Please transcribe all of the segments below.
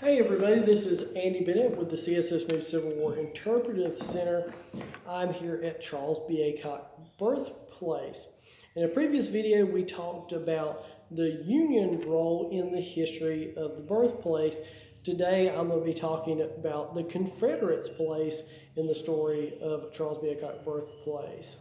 Hey everybody, this is Andy Bennett with the CSS News Civil War Interpretive Center. I'm here at Charles B. Aycock birthplace. In a previous video, we talked about the Union role in the history of the birthplace. Today, I'm going to be talking about the Confederates' place in the story of Charles B. Aycock birthplace.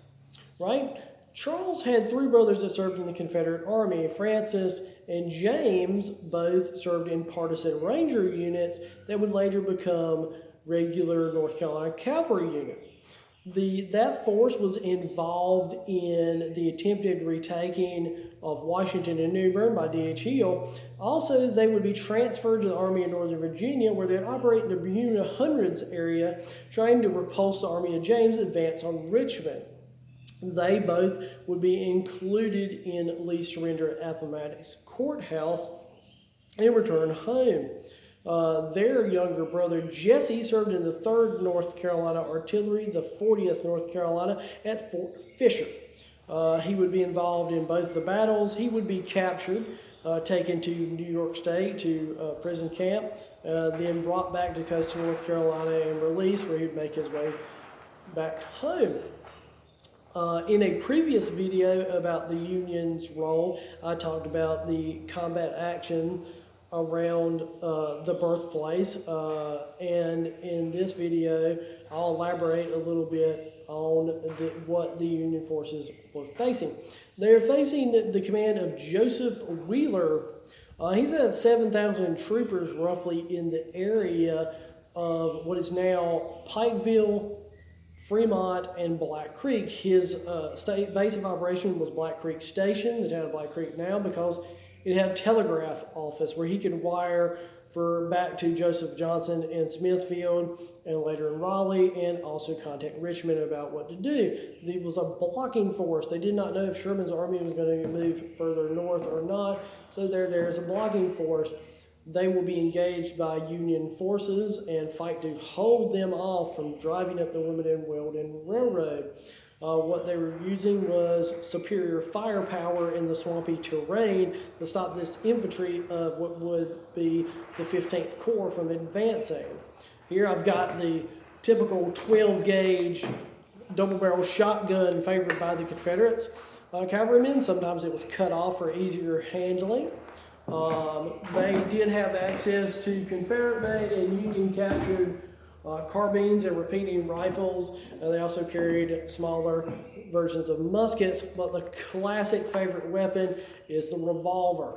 Right? Charles had three brothers that served in the Confederate Army. Francis and James both served in partisan ranger units that would later become regular North Carolina cavalry units. That force was involved in the attempted retaking of Washington and New Bern by D.H. Hill. Also, they would be transferred to the Army in Northern Virginia, where they'd operate in the Bermuda Hundreds area, trying to repulse the Army of James' advance on Richmond. They both would be included in Lee's surrender at Appomattox Courthouse and return home. Their younger brother Jesse served in the 3rd North Carolina Artillery, the 40th North Carolina at Fort Fisher. He would be involved in both the battles. He would be captured, taken to New York State to prison camp, then brought back to coastal North Carolina and released, where he'd make his way back home. In a previous video about the Union's role, I talked about the combat action around the birthplace, and in this video, I'll elaborate a little bit on what the Union forces were facing. They're facing the command of Joseph Wheeler. He's had 7,000 troopers roughly in the area of what is now Pikeville, Fremont, and Black Creek. His state base of operation was Black Creek Station, the town of Black Creek now, because it had a telegraph office where he could wire back to Joseph Johnson in Smithfield and later in Raleigh, and also contact Richmond about what to do. It was a blocking force. They did not know if Sherman's army was going to move further north or not, so they're there as a blocking force. They will be engaged by Union forces and fight to hold them off from driving up the Wilmington-Weldon Railroad. What they were using was superior firepower in the swampy terrain to stop this infantry of what would be the 15th Corps from advancing. Here I've got the typical 12-gauge double-barrel shotgun favored by the Confederates. Cavalrymen, sometimes it was cut off for easier handling. They did have access to Confederate-made and Union-captured carbines and repeating rifles. They also carried smaller versions of muskets, but the classic favorite weapon is the revolver.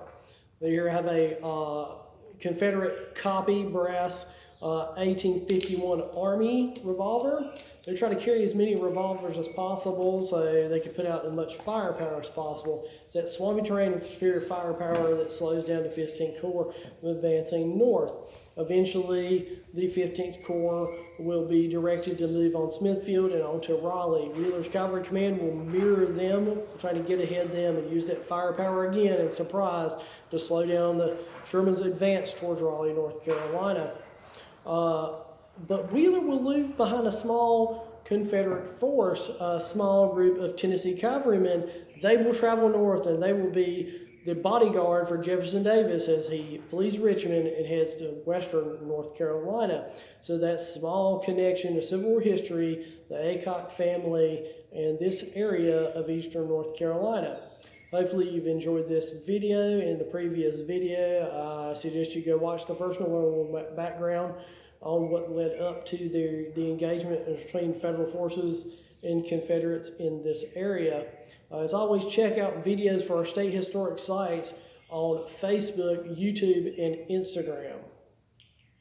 They here have a Confederate copy brass 1851 Army revolver. They try to carry as many revolvers as possible so they can put out as much firepower as possible. It's that swampy terrain of superior firepower that slows down the 15th Corps from advancing north. Eventually, the 15th Corps will be directed to move on Smithfield and on to Raleigh. Wheeler's Cavalry Command will mirror them, trying to get ahead of them and use that firepower again and surprise to slow down Sherman's advance towards Raleigh, North Carolina. But Wheeler will leave behind a small Confederate force, a small group of Tennessee cavalrymen. They will travel north, and they will be the bodyguard for Jefferson Davis as he flees Richmond and heads to western North Carolina. So that small connection to Civil War history, the Aycock family, and this area of eastern North Carolina. Hopefully you've enjoyed this video. In the previous video, I suggest you go watch the first one, learn a little background on what led up to the engagement between federal forces and Confederates in this area. As always, check out videos for our state historic sites on Facebook, YouTube, and Instagram.